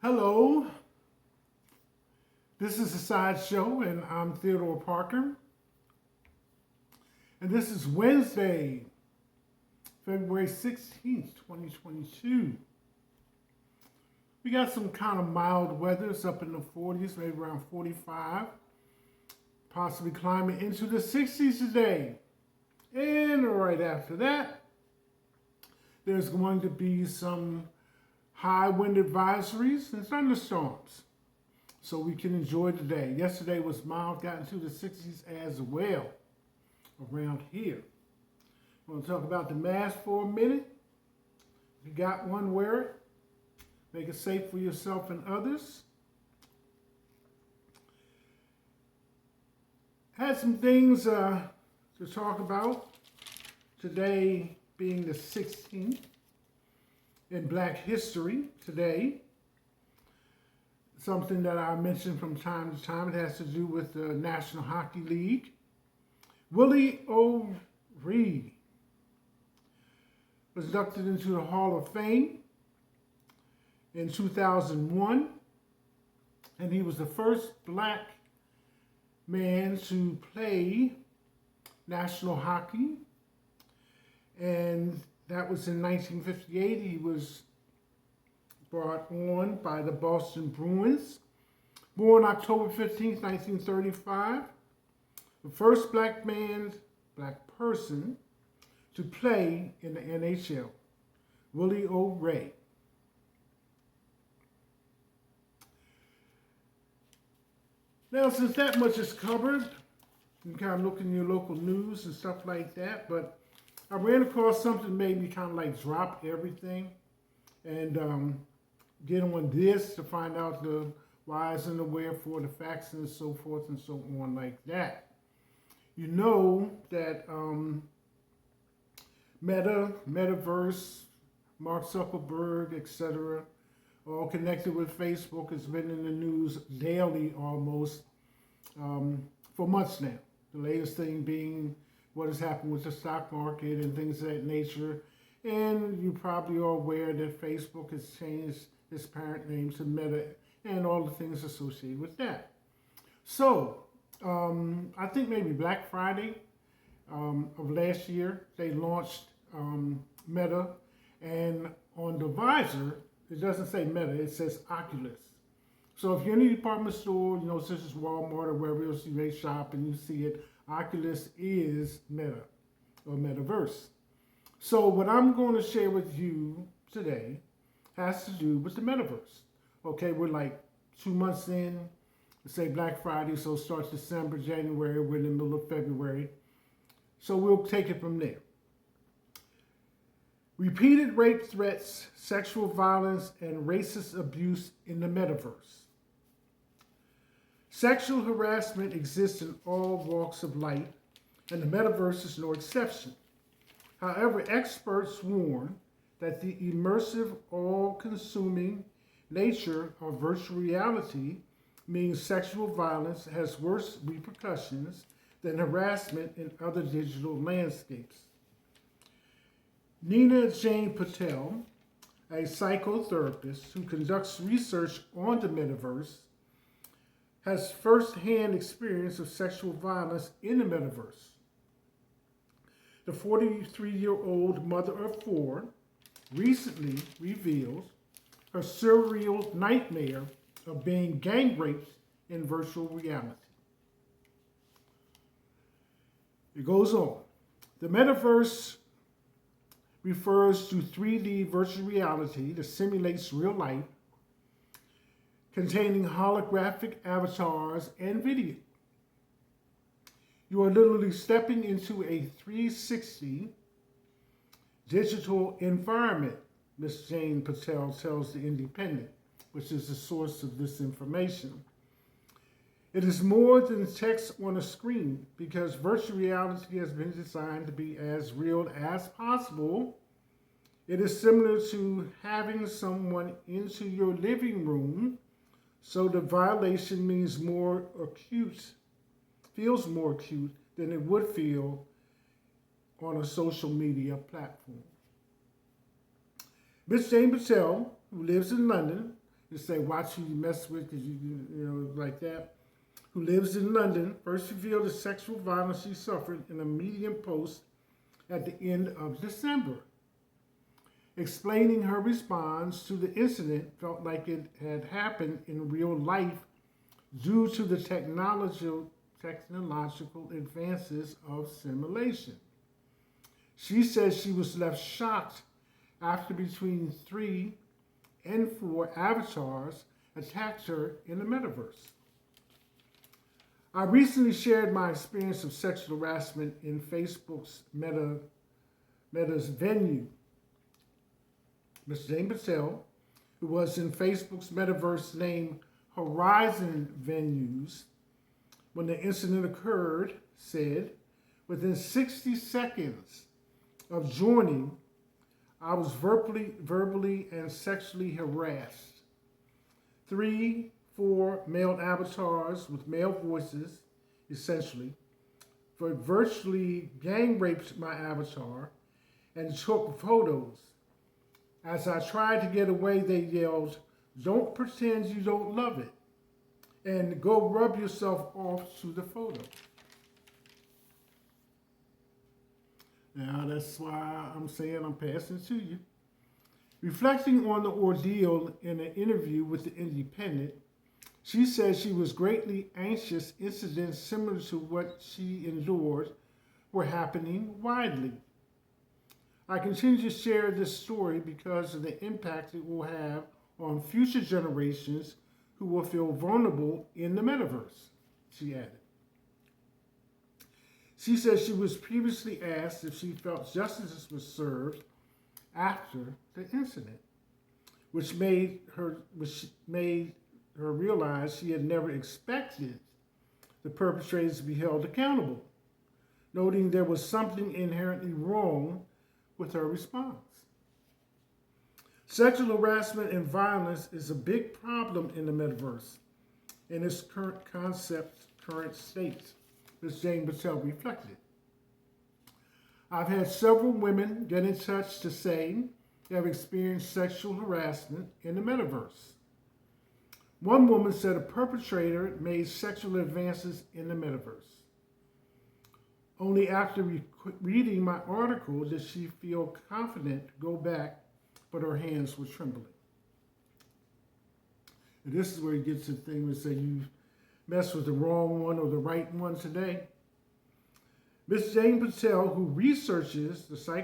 Hello, this is a sideshow, and I'm Theodore Parker. And this is Wednesday, February 16th, 2022. We got some kind of mild weather. It's up in the 40s, maybe around 45. Possibly climbing into the 60s today. And right after that, there's going to be some high wind advisories and thunderstorms, so we can enjoy the day. Yesterday was mild, got into the 60s as well around here. I'm going to talk about the mask for a minute. If you got one, wear it. Make it safe for yourself and others. Had some things to talk about. Today being the 16th. In Black History today, something that I mention from time to time. It has to do with the National Hockey League. Willie O'Ree was inducted into the Hall of Fame in 2001, and he was the first black man to play national hockey, and that was in 1958. He was brought on by the Boston Bruins. Born October 15th, 1935. The first black person to play in the NHL. Willie O'Ree. Now, since that much is covered, you can kind of look in your local news and stuff like that, but I ran across something that made me kind of like drop everything and get on this to find out the whys and the wherefore, the facts and so forth and so on like that. You know that Metaverse, Mark Zuckerberg, etc., all connected with Facebook, has been in the news daily almost for months now. The latest thing being what has happened with the stock market and things of that nature. And you probably are aware that Facebook has changed its parent name to Meta and all the things associated with that. So, I think maybe Black Friday of last year, they launched Meta, and on the visor, it doesn't say Meta, it says Oculus. So if you're in a department store, such as Walmart or wherever else you may shop and you see it, Oculus is Meta or Metaverse. So what I'm going to share with you today has to do with the Metaverse. Okay, we're like 2 months in, let's say Black Friday, so it starts December, January, we're in the middle of February. So we'll take it from there. Repeated rape threats, sexual violence, and racist abuse in the Metaverse. Sexual harassment exists in all walks of life, and the metaverse is no exception. However, experts warn that the immersive, all-consuming nature of virtual reality means sexual violence has worse repercussions than harassment in other digital landscapes. Nina Jane Patel, a psychotherapist who conducts research on the metaverse, has first-hand experience of sexual violence in the metaverse. The 43-year-old mother of four recently revealed her surreal nightmare of being gang raped in virtual reality. It goes on. The metaverse refers to 3D virtual reality that simulates real life, containing holographic avatars and video. You are literally stepping into a 360 digital environment, Ms. Jane Patel tells The Independent, which is the source of this information. It is more than text on a screen because virtual reality has been designed to be as real as possible. It is similar to having someone into your living room, so the violation feels more acute than it would feel on a social media platform. Ms. Jane Patel, who lives in London, to say, watch who you mess with, because you know, like that, who lives in London, first revealed the sexual violence she suffered in a Medium post at the end of December. Explaining her response to the incident felt like it had happened in real life due to the technological advances of simulation. She says she was left shocked after between 3 and 4 avatars attacked her in the metaverse. I recently shared my experience of sexual harassment in Facebook's Meta's venue. Ms. Jane Patel, who was in Facebook's metaverse named Horizon Venues when the incident occurred, said, within 60 seconds of joining, I was verbally and sexually harassed. 3, 4 male avatars with male voices, essentially, virtually gang raped my avatar and took photos. As I tried to get away, they yelled, "Don't pretend you don't love it, and go rub yourself off to the photo." Now that's why I'm saying I'm passing to you. Reflecting on the ordeal in an interview with The Independent, she said she was greatly anxious incidents similar to what she endured were happening widely. I continue to share this story because of the impact it will have on future generations who will feel vulnerable in the metaverse, she added. She said she was previously asked if she felt justice was served after the incident, which made her realize she had never expected the perpetrators to be held accountable, noting there was something inherently wrong with her response. Sexual harassment and violence is a big problem in the metaverse in its current state, Ms. Jane Patel reflected. I've had several women get in touch to say they have experienced sexual harassment in the metaverse. One woman said a perpetrator made sexual advances in the metaverse. Only after reading my article did she feel confident to go back, but her hands were trembling. And this is where you get to the thing where say you mess with the wrong one or the right one today. Ms. Jane Patel, who researches the